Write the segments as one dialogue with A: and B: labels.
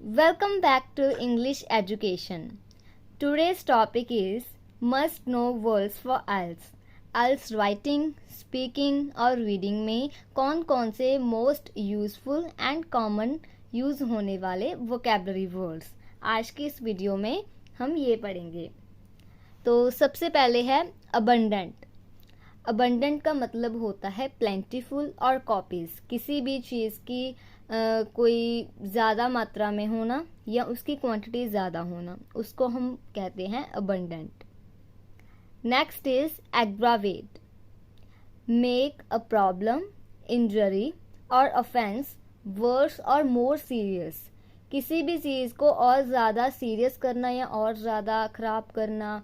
A: Welcome back to English Education. Today's topic is must know words for IELTS. IELTS writing, speaking और reading में कौन कौन से most useful and common use होने वाले vocabulary words आज की इस वीडियो में हम ये पढ़ेंगे। तो सबसे पहले है अबंडेंट। अबंडेंट का मतलब होता है प्लेंटीफुल और कॉपीज, किसी भी चीज़ की कोई ज़्यादा मात्रा में होना या उसकी क्वांटिटी ज़्यादा होना, उसको हम कहते हैं abundant. Next is aggravate, make a problem, injury और ऑफेंस वर्स और मोर सीरियस, किसी भी चीज़ को और ज़्यादा सीरियस करना या और ज़्यादा ख़राब करना,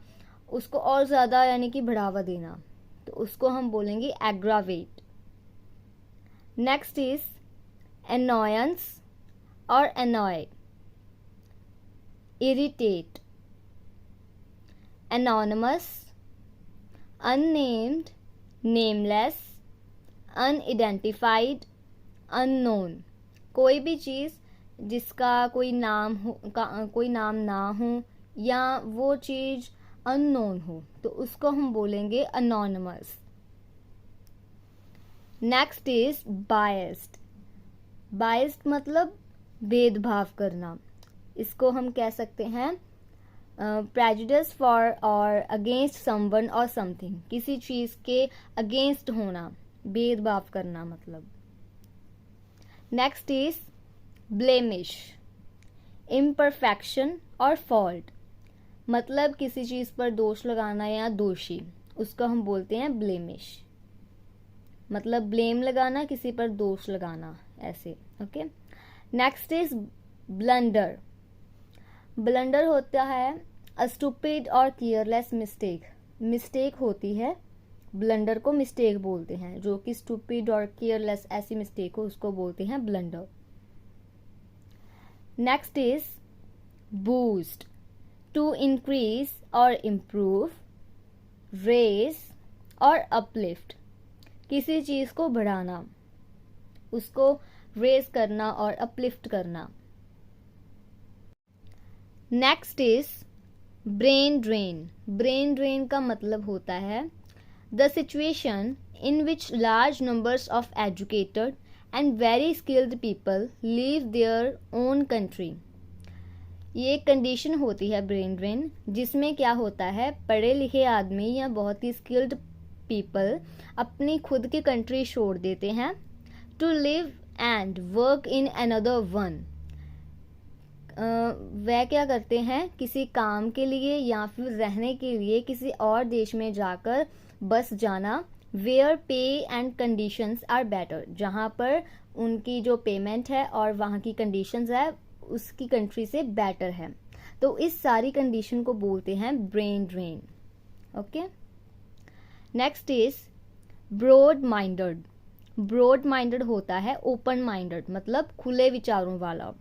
A: उसको और ज़्यादा यानी कि बढ़ावा देना, तो उसको हम बोलेंगे aggravate. Next is annoyance or annoy, irritate, anonymous, unnamed, nameless, unidentified, unknown, कोई भी चीज़ जिसका कोई नाम ना हो या वो चीज़ अननोन हो, तो उसको हम बोलेंगे anonymous। Next is biased। Biased मतलब भेदभाव करना, इसको हम कह सकते हैं प्रेजुडिस फॉर और अगेंस्ट समवन और समथिंग, किसी चीज़ के अगेंस्ट होना, भेदभाव करना मतलब। नेक्स्ट इज ब्लेमिश, इम्परफेक्शन और फॉल्ट, मतलब किसी चीज़ पर दोष लगाना या दोषी, उसको हम बोलते हैं ब्लेमिश, मतलब ब्लेम लगाना, किसी पर दोष लगाना, ऐसे। Okay. Next is blunder. Blunder होता है अ स्टूपिड और केयरलेस मिस्टेक, मिस्टेक होती है, ब्लंडर को मिस्टेक बोलते हैं, जो कि स्टूपिड और केयरलेस ऐसी मिस्टेक हो उसको बोलते हैं blunder. Next is boost, to increase और इम्प्रूव, रेज और अपलिफ्ट, किसी चीज़ को बढ़ाना, उसको रेज करना और अपलिफ्ट करना। Next is brain drain. Brain drain का मतलब होता है the situation in which large numbers of educated and very skilled people leave their own country. ये एक कंडीशन होती है ब्रेन ड्रेन, जिसमें क्या होता है, पढ़े लिखे आदमी या बहुत ही स्किल्ड पीपल अपनी खुद की कंट्री छोड़ देते हैं to live and work in another one. वह क्या करते हैं, किसी काम के लिए या फिर रहने के लिए किसी और देश में जाकर बस जाना, वेयर पे एंड कंडीशंस आर बेटर, जहाँ पर उनकी जो पेमेंट है और वहाँ की कंडीशंस है उसकी कंट्री से बेटर है, तो इस सारी कंडीशन को बोलते हैं brain drain. Okay. Next is broad minded. Broad minded होता है ओपन माइंडेड, मतलब खुले विचारों वाला,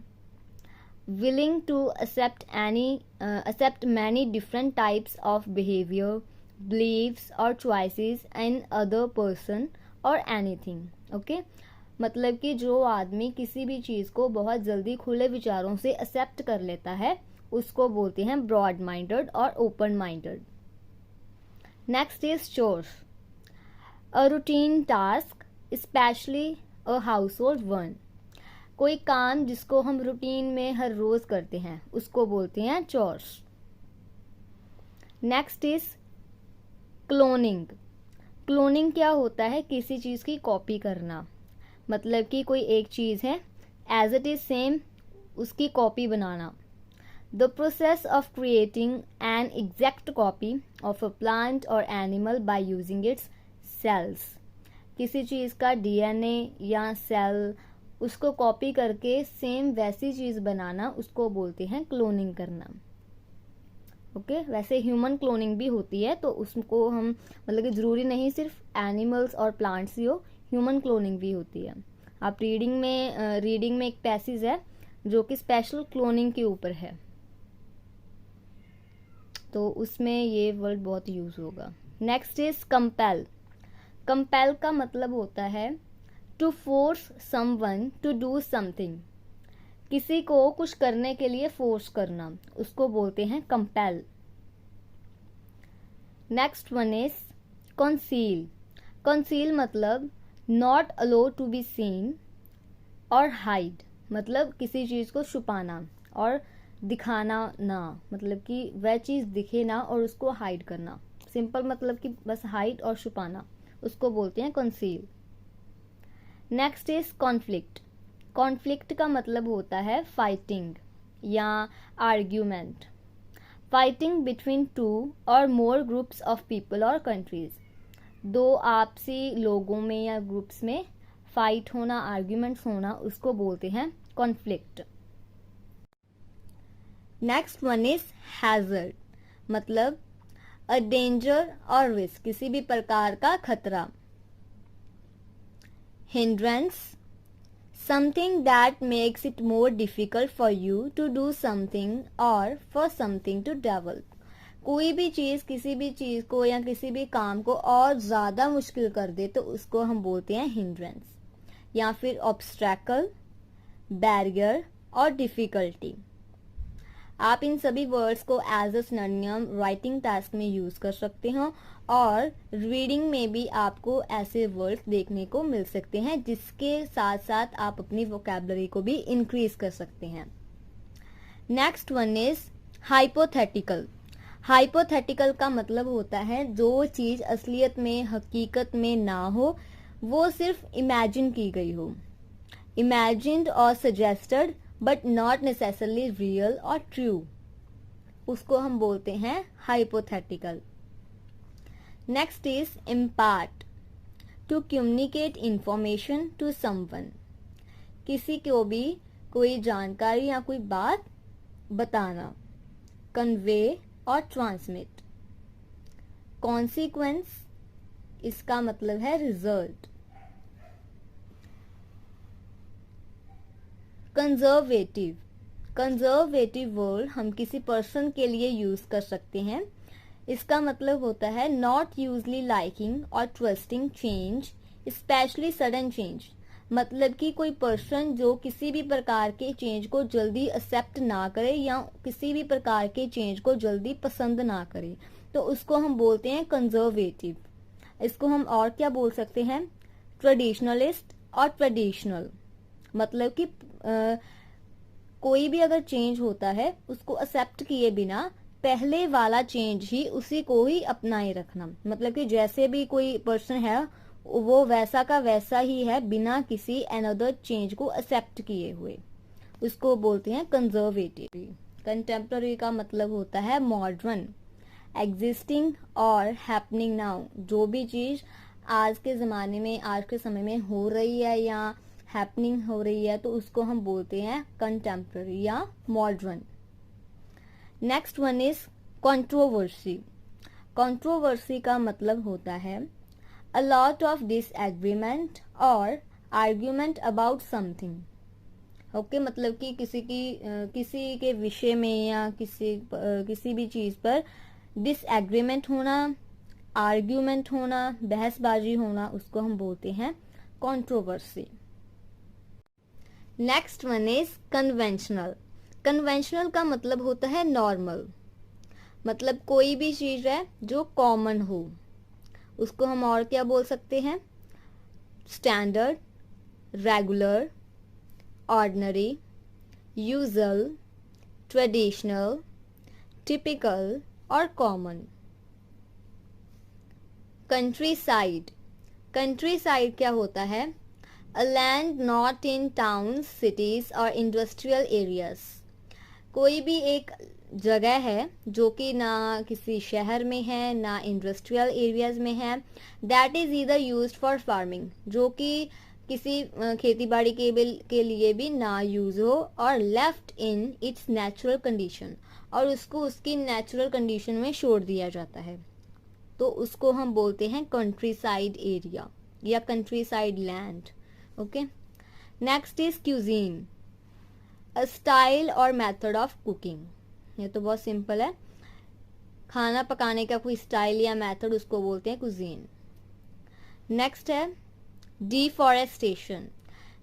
A: willing to accept many different types of behaviour, beliefs और चॉइसेस इन अदर पर्सन और एनीथिंग। ओके, मतलब कि जो आदमी किसी भी चीज़ को बहुत जल्दी खुले विचारों से एक्सेप्ट कर लेता है उसको बोलते हैं ब्रॉड माइंडेड और open minded. Next is chores, a routine task specially a house hold one, कोई काम जिसको हम रूटीन में हर रोज करते हैं उसको बोलते हैं chores. Next is cloning. Cloning क्या होता है, किसी चीज़ की कॉपी करना, मतलब कि कोई एक चीज़ है एज इट इज सेम उसकी कॉपी बनाना। The process of creating an exact copy of a plant और animal by using its cells, किसी चीज़ का डीएनए या सेल उसको कॉपी करके सेम वैसी चीज़ बनाना, उसको बोलते हैं क्लोनिंग करना। ओके। वैसे ह्यूमन क्लोनिंग भी होती है, तो उसको हम मतलब कि ज़रूरी नहीं सिर्फ एनिमल्स और प्लांट्स ही हो, ह्यूमन क्लोनिंग भी होती है। आप रीडिंग में एक पैसेज है जो कि स्पेशल क्लोनिंग के ऊपर है, तो उसमें ये वर्ड बहुत यूज़ होगा। Next is compel. कंपेल का मतलब होता है to force someone to do something, किसी को कुछ करने के लिए फोर्स करना, उसको बोलते हैं compel. Next one is conceal. Conceal मतलब not allow to be seen और हाइड, मतलब किसी चीज़ को छुपाना और दिखाना ना, मतलब कि वह चीज़ दिखे ना और उसको हाइड करना। सिंपल मतलब कि बस हाइड और छुपाना, उसको बोलते हैं conceal. Next is conflict. Conflict का मतलब होता है फाइटिंग या आर्ग्यूमेंट। फाइटिंग बिटवीन टू और मोर ग्रुप्स ऑफ पीपल और कंट्रीज। दो आपसी लोगों में या ग्रुप्स में फाइट होना, आर्ग्यूमेंट्स होना, उसको बोलते हैं conflict. Next one is hazard, मतलब अ डेंजर और रिस्क, किसी भी प्रकार का खतरा। Hindrance, something that makes it more difficult for you to do something or for something to develop। कोई भी चीज़ किसी भी चीज़ को या किसी भी काम को और ज़्यादा मुश्किल कर दे तो उसको हम बोलते हैं हिंड्रेंस, या फिर ऑब्स्ट्रैकल, बैरियर और डिफ़िकल्टी। आप इन सभी वर्ड्स को as a synonym writing task में यूज़ कर सकते हो और रीडिंग में भी आपको ऐसे वर्ड्स देखने को मिल सकते हैं, जिसके साथ साथ आप अपनी वोकैबुलरी को भी इंक्रीज कर सकते हैं। Next one is hypothetical. Hypothetical का मतलब होता है जो चीज़ असलियत में, हकीकत में ना हो, वो सिर्फ इमेजिन की गई हो। इमेजिन्ड और suggested but not necessarily real और ट्रू, उसको हम बोलते हैं hypothetical. Next is impart, to communicate information to someone, किसी को भी कोई जानकारी या कोई बात बताना। कन्वे और ट्रांसमिट। कॉन्सिक्वेंस, इसका मतलब है रिजल्ट। कंजर्वेटिव। कंजर्वेटिव वर्ड हम किसी पर्सन के लिए यूज कर सकते हैं। इसका मतलब होता है नॉट यूजली लाइकिंग और trusting change, specially sudden change. मतलब कि कोई पर्सन जो किसी भी प्रकार के चेंज को जल्दी एक्सेप्ट ना करे या किसी भी प्रकार के चेंज को जल्दी पसंद ना करे, तो उसको हम बोलते हैं कंजर्वेटिव। इसको हम और क्या बोल सकते हैं, ट्रेडिशनलिस्ट और ट्रेडिशनल। मतलब कि कोई भी अगर चेंज होता है उसको एक्सेप्ट किए बिना पहले वाला चेंज ही उसी को ही अपनाए रखना। मतलब कि जैसे भी कोई पर्सन है वो वैसा का वैसा ही है बिना किसी अनदर चेंज को एक्सेप्ट किए हुए, उसको बोलते हैं कंजर्वेटिव। कंटेम्प्ररी का मतलब होता है मॉडर्न, एग्जिस्टिंग और हैपनिंग नाउ। जो भी चीज आज के ज़माने में, आज के समय में हो रही है या हैपनिंग हो रही है, तो उसको हम बोलते हैं कंटेम्प्ररी या modern. Next one is controversy. Controversy का मतलब होता है अ लॉट ऑफ डिसएग्रीमेंट और आर्ग्यूमेंट अबाउट समथिंग। ओके, मतलब कि किसी के विषय में या किसी भी चीज पर डिसएग्रीमेंट होना, आर्ग्यूमेंट होना, बहसबाजी होना, उसको हम बोलते हैं controversy. Next one is conventional. Conventional का मतलब होता है नॉर्मल, मतलब कोई भी चीज है जो कॉमन हो, उसको हम और क्या बोल सकते हैं, standard, regular, ordinary, usual, traditional, typical और common. Countryside. Countryside क्या होता है, a land not in towns, cities और इंडस्ट्रियल एरियाज। कोई भी एक जगह है जो कि ना किसी शहर में है ना इंडस्ट्रियल एरियाज में है, that is either used for farming, जो कि किसी खेती बाड़ी के लिए भी ना यूज हो, और left in its natural condition, और उसको उसकी नेचुरल कंडीशन में छोड़ दिया जाता है, तो उसको हम बोलते हैं कंट्री साइड एरिया या country side land. Okay, next is cuisine, a style और मेथड ऑफ कुकिंग। ये तो बहुत सिंपल है, खाना पकाने का कोई स्टाइल या मेथड, उसको बोलते हैं कुजीन। नेक्स्ट है डिफॉरेस्टेशन।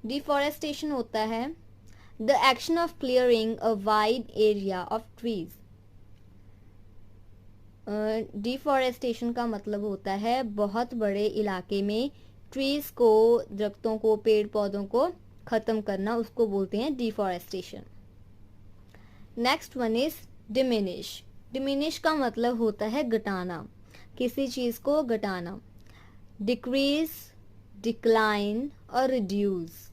A: डिफॉरेस्टेशन होता है the action of clearing a wide area of trees. Deforestation का मतलब होता है बहुत बड़े इलाके में ट्रीज को, दरख्तों को, पेड़ पौधों को ख़त्म करना, उसको बोलते हैं deforestation. Next one is diminish. Diminish का मतलब होता है घटाना, किसी चीज़ को घटाना। डिक्रीज, डिक्लाइन और रिड्यूस।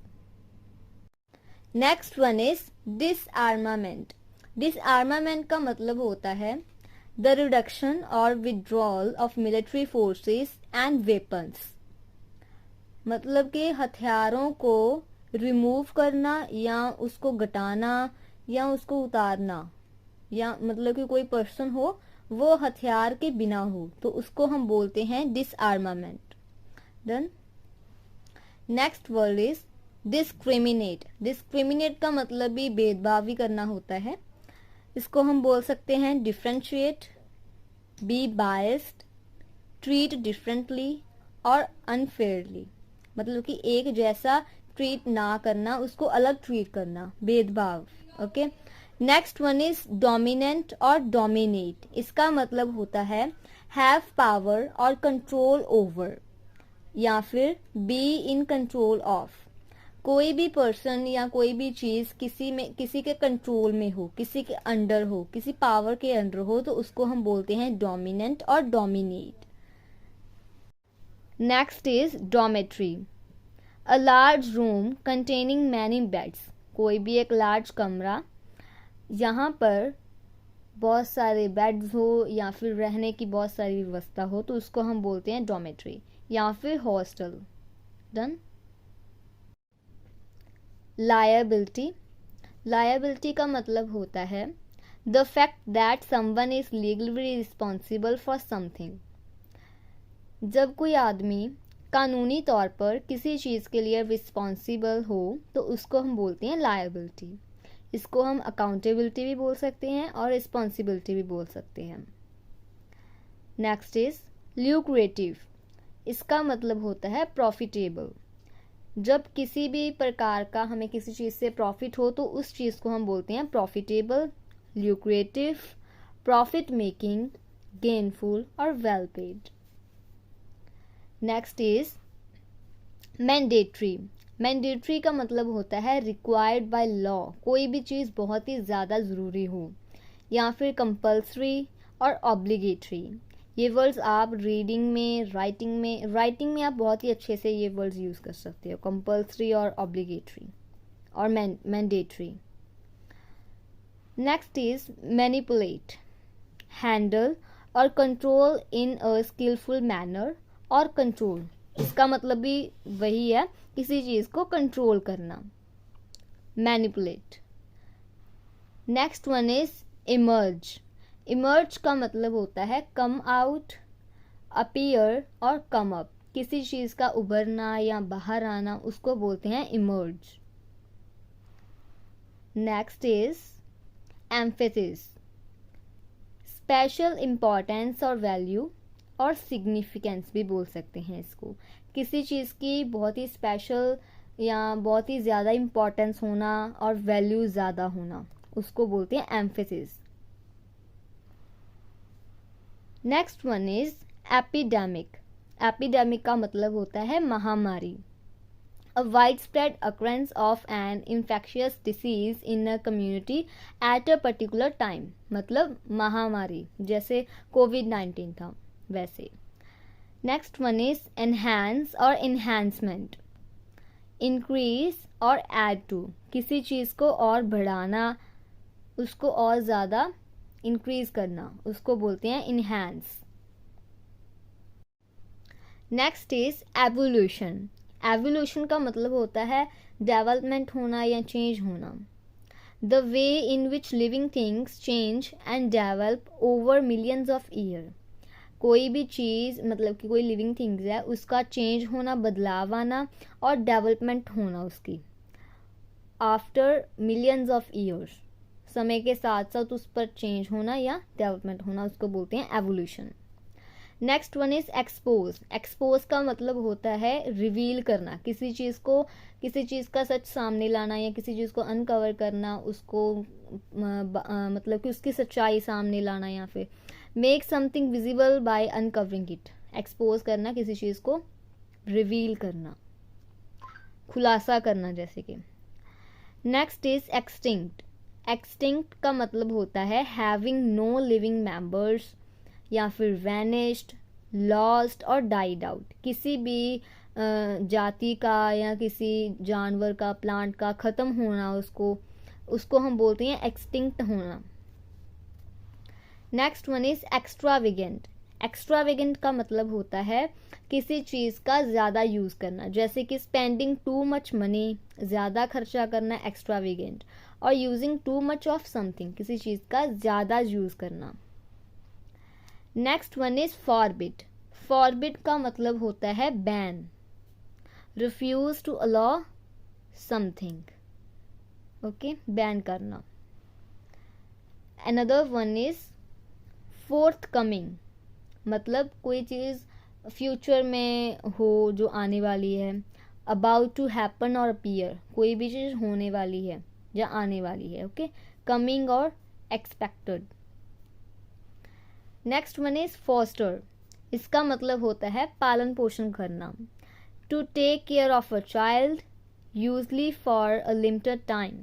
A: Next one is डिसआर्मामेंट। डिसआर्मामेंट का मतलब होता है द रिडक्शन और withdrawal of military forces and weapons. मतलब कि हथियारों को रिमूव करना या उसको घटाना या उसको उतारना, या मतलब कि कोई पर्सन हो वो हथियार के बिना हो तो उसको हम बोलते हैं डिसआर्मामेंट। Done. Next word is discriminate. Discriminate का मतलब भी भेदभाव भी करना होता है। इसको हम बोल सकते हैं differentiate, be biased, treat differently और अनफेयरली। मतलब कि एक जैसा ट्रीट ना करना, उसको अलग ट्रीट करना, भेदभाव। Okay. Next one is dominant और डोमिनेट। इसका मतलब होता है हैव पावर और कंट्रोल ओवर, या फिर बी इन कंट्रोल ऑफ। कोई भी पर्सन या कोई भी चीज किसी के कंट्रोल में हो, किसी के अंडर हो, किसी पावर के अंडर हो तो उसको हम बोलते हैं डोमिनेंट और dominate. Next is dormitory. A large room containing many beds. कोई भी एक लार्ज कमरा, यहाँ पर बहुत सारे बेड्स हो या फिर रहने की बहुत सारी व्यवस्था हो तो उसको हम बोलते हैं डॉर्मेट्री या फिर हॉस्टल। डन। लायबिलिटी। लायबिलिटी का मतलब होता है the fact that someone is legally responsible for something. जब कोई आदमी कानूनी तौर पर किसी चीज़ के लिए रिस्पॉन्सिबल हो तो उसको हम बोलते हैं लायबिलिटी। इसको हम अकाउंटेबिलिटी भी बोल सकते हैं और रिस्पॉन्सिबिलिटी भी बोल सकते हैं। Next is lucrative. इसका मतलब होता है प्रॉफिटेबल। जब किसी भी प्रकार का हमें किसी चीज़ से प्रॉफिट हो तो उस चीज़ को हम बोलते हैं profitable, lucrative, profit making, gainful और well paid. Next is mandatory. Mandatory का मतलब होता है रिक्वायर्ड बाय लॉ। कोई भी चीज़ बहुत ही ज़्यादा ज़रूरी हो, या फिर कंपल्सरी और ऑब्लिगेटरी। ये वर्ड्स आप रीडिंग में, राइटिंग में आप बहुत ही अच्छे से ये वर्ड्स यूज़ कर सकते हो, कंपल्सरी और ऑब्लिगेटरी और mandatory. Next is manipulate, handle और control in a skillful manner और कंट्रोल। इसका मतलब भी वही है, किसी चीज़ को कंट्रोल करना, manipulate. Next one is emerge. Emerge का मतलब होता है कम आउट, अपीयर और कम अप। किसी चीज़ का उभरना या बाहर आना, उसको बोलते हैं emerge. Next is emphasis. Special importance और वैल्यू और सिग्निफिकेंस भी बोल सकते हैं इसको। किसी चीज़ की बहुत ही स्पेशल या बहुत ही ज़्यादा इम्पोर्टेंस होना और वैल्यू ज़्यादा होना, उसको बोलते हैं emphasis. Next one is epidemic. Epidemic का मतलब होता है महामारी। A wide spread occurrence of an infectious disease in a community at a particular time. मतलब महामारी, जैसे कोविड-19 था वैसे। नेक्स्ट वन इज एनहांस और इन्हांसमेंट। इंक्रीज और ऐड टू। किसी चीज़ को और बढ़ाना, उसको और ज़्यादा इंक्रीज करना, उसको बोलते हैं enhance. Next is evolution. Evolution का मतलब होता है डेवलपमेंट होना या चेंज होना। The way in which living things change and develop over millions of year. कोई भी चीज़, मतलब कि कोई लिविंग थिंग्स है, उसका चेंज होना, बदलाव आना और डेवलपमेंट होना उसकी आफ्टर मिलियंस ऑफ ईयर्स। समय के साथ साथ उस पर चेंज होना या डेवलपमेंट होना, उसको बोलते हैं evolution. Next one is expose. Expose का मतलब होता है रिवील करना, किसी चीज़ का सच सामने लाना या किसी चीज़ को अनकवर करना, उसको मतलब कि उसकी सच्चाई सामने लाना, या फिर make something visible by uncovering it. Expose करना, किसी चीज़ को रिवील करना, खुलासा करना जैसे कि। Next is extinct. एक्सटिंक्ट का मतलब होता है हैविंग नो लिविंग मेंबर्स, या फिर वैनिश्ड, लॉस्ट और डाइड आउट। किसी भी जाति का या किसी जानवर का, प्लांट का ख़त्म होना, उसको हम बोलते हैं एक्सटिंक्ट होना। Next one is extravagant. Extravagant का मतलब होता है किसी चीज़ का ज़्यादा यूज़ करना, जैसे कि स्पेंडिंग टू मच मनी, ज़्यादा खर्चा करना एक्स्ट्रावेगेंट, और using too much of something, किसी चीज़ का ज़्यादा यूज़ करना। Next one is forbid. Forbid का मतलब होता है ban, refuse to allow something, okay, ban करना। Another one is forthcoming, मतलब कोई चीज़ फ्यूचर में हो जो आने वाली है, अबाउट टू हैपन और अपीयर, कोई भी चीज़ होने वाली है या आने वाली है, ओके, कमिंग और expected. Next one is foster. इसका मतलब होता है पालन पोषण करना, to take care of a child usually for a limited time.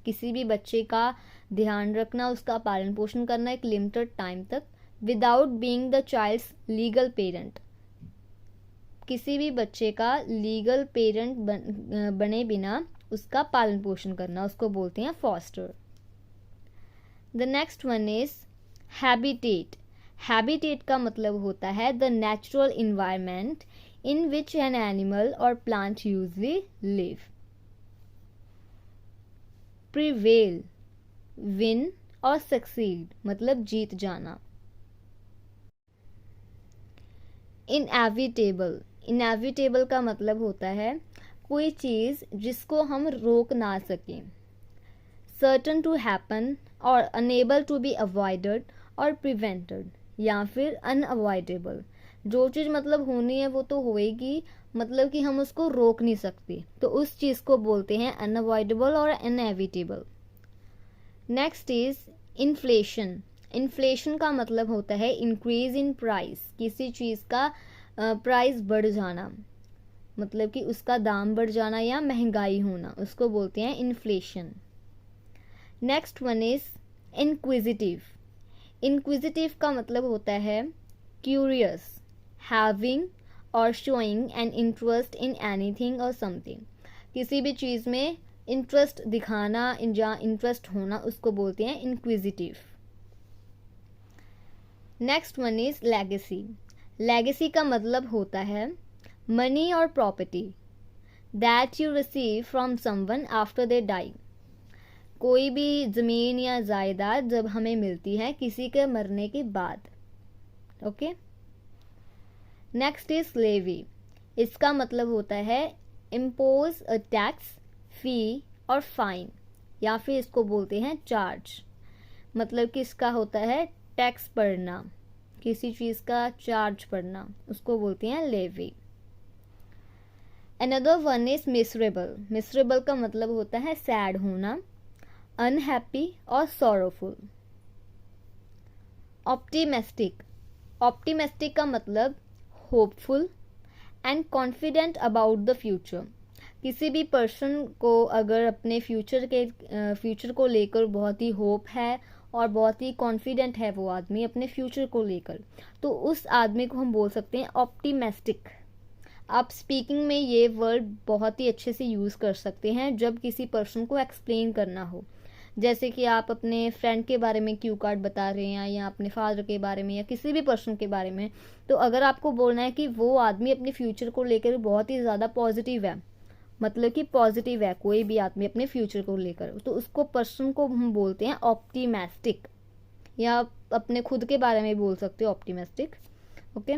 A: किसी भी बच्चे का ध्यान रखना, उसका पालन पोषण करना एक लिमिटेड टाइम तक, without being the child's legal parent. किसी भी बच्चे का लीगल पेरेंट बने बिना उसका पालन पोषण करना, उसको बोलते हैं foster. The next one is habitat. Habitat का मतलब होता है the natural environment in which an animal और plant usually live. Prevail, win और सक्सीड मतलब जीत जाना। इनएविटेबल। इनएविटेबल का मतलब होता है कोई चीज़ जिसको हम रोक ना सकें। सर्टन टू हैपन और अनेबल टू बी अवॉइडेड और प्रिवेंटेड, या फिर अनअवॉइडेबल। जो चीज़ मतलब होनी है वो तो होएगी, मतलब कि हम उसको रोक नहीं सकते, तो उस चीज़ को बोलते हैं अनअवॉइडेबल और inevitable. Next is inflation. Inflation का मतलब होता है इंक्रीज इन प्राइस, किसी चीज़ का प्राइस बढ़ जाना, मतलब कि उसका दाम बढ़ जाना या महंगाई होना, उसको बोलते हैं inflation. Next one is inquisitive. Inquisitive का मतलब होता है क्यूरियस, हैविंग और showing an interest in anything और समथिंग। किसी भी चीज़ में इंटरेस्ट दिखाना या इंटरेस्ट होना, उसको बोलते हैं inquisitive. Next one is legacy. Legacy का मतलब होता है मनी और property that you receive from someone after they die. कोई भी ज़मीन या जायदाद जब हमें मिलती है किसी के मरने के बाद, ओके। Next is levy. इसका मतलब होता है इम्पोज अ टैक्स, फी और फाइन, या फिर इसको बोलते हैं चार्ज, मतलब कि इसका होता है टैक्स पड़ना, किसी चीज़ का चार्ज पड़ना, उसको बोलते हैं levy. Another one is miserable. Miserable का मतलब होता है सैड होना, अनहैप्पी और सॉरोफुल। ऑप्टिमिस्टिक। ऑप्टिमिस्टिक का मतलब hopeful and confident about the future. किसी भी पर्सन को अगर अपने फ्यूचर को लेकर बहुत ही होप है और बहुत ही कॉन्फिडेंट है वो आदमी अपने फ्यूचर को लेकर, तो उस आदमी को हम बोल सकते हैं ऑप्टिमिस्टिक। आप स्पीकिंग में ये वर्ड बहुत ही अच्छे से यूज़ कर सकते हैं जब किसी पर्सन को एक्सप्लेन करना हो, जैसे कि आप अपने फ्रेंड के बारे में क्यू कार्ड बता रहे हैं या अपने फादर के बारे में या किसी भी पर्सन के बारे में, तो अगर आपको बोलना है कि वो आदमी अपने फ्यूचर को लेकर बहुत ही ज़्यादा पॉजिटिव है, मतलब कि पॉजिटिव है कोई भी आदमी अपने फ्यूचर को लेकर, तो उसको पर्सन को हम बोलते हैं ऑप्टिमिस्टिक, या अपने खुद के बारे में बोल सकते हो optimistic, okay.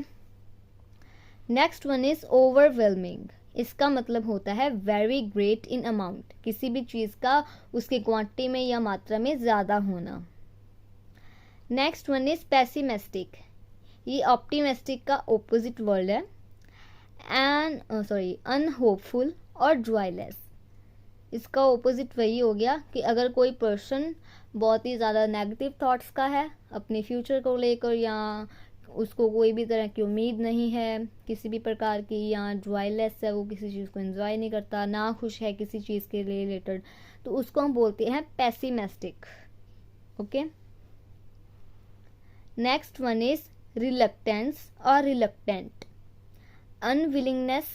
A: Next one is overwhelming. इसका मतलब होता है वेरी ग्रेट इन अमाउंट, किसी भी चीज़ का उसकी क्वांटिटी में या मात्रा में ज़्यादा होना। Next one is pessimistic. ये ऑप्टिमिस्टिक का ऑपोजिट वर्ड है। अनहोपफुल और जॉयलेस, इसका ऑपोजिट वही हो गया कि अगर कोई पर्सन बहुत ही ज़्यादा नेगेटिव थॉट्स का है अपने फ्यूचर को लेकर, या उसको कोई भी तरह की उम्मीद नहीं है किसी भी प्रकार की, या जॉयलेस है, वो किसी चीज़ को एंजॉय नहीं करता, ना खुश है किसी चीज़ के रिलेटेड, तो उसको हम बोलते हैं pessimistic. Okay, next one is reluctance और reluctant. Unwillingness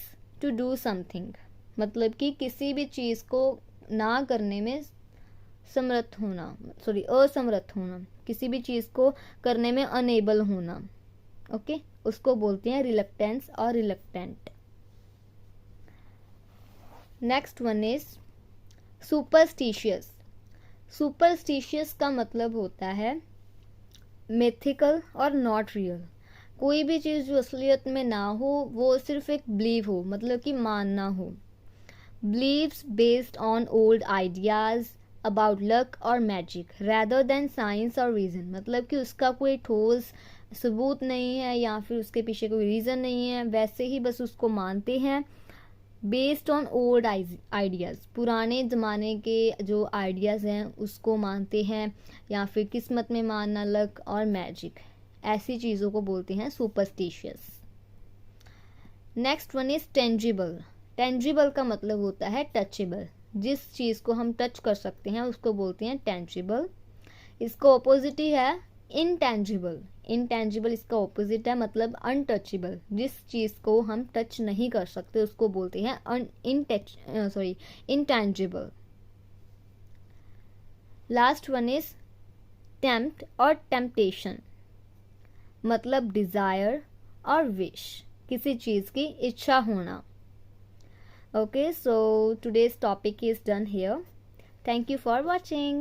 A: to do something, मतलब कि किसी भी चीज़ को ना करने में असमर्थ होना, किसी भी चीज़ को करने में अनेबल होना। ओके, उसको बोलते हैं रिलक्टेंस और reluctant. Next one is superstitious. Superstitious का मतलब होता है मिथिकल और नॉट रियल। कोई भी चीज़ जो असलियत में ना हो, वो सिर्फ एक बिलीव हो, मतलब कि मानना हो। Beliefs based on old ideas about luck और मैजिक rather देन साइंस और रीज़न, मतलब कि उसका कोई ठोस सबूत नहीं है या फिर उसके पीछे कोई रीज़न नहीं है, वैसे ही बस उसको मानते हैं। बेस्ड ऑन ओल्ड आइडियाज़, पुराने ज़माने के जो आइडियाज़ हैं उसको मानते हैं, या फिर किस्मत में मानना, लक और मैजिक, ऐसी चीज़ों को बोलते हैं superstitious. Next one is tangible. Tangible का मतलब होता है टचेबल, जिस चीज़ को हम टच कर सकते हैं उसको बोलते हैं टेंजिबल। इसका ऑपोजिट ही है इनटेंजिबल। इनटेंजिबल इसका ऑपोजिट है, मतलब अनटचेबल, जिस चीज़ को हम टच नहीं कर सकते उसको बोलते हैं intangible. Last one is tempt और टेम्पटेशन, मतलब डिज़ायर और विश, किसी चीज़ की इच्छा होना। Okay, so today's topic is done here. Thank you for watching.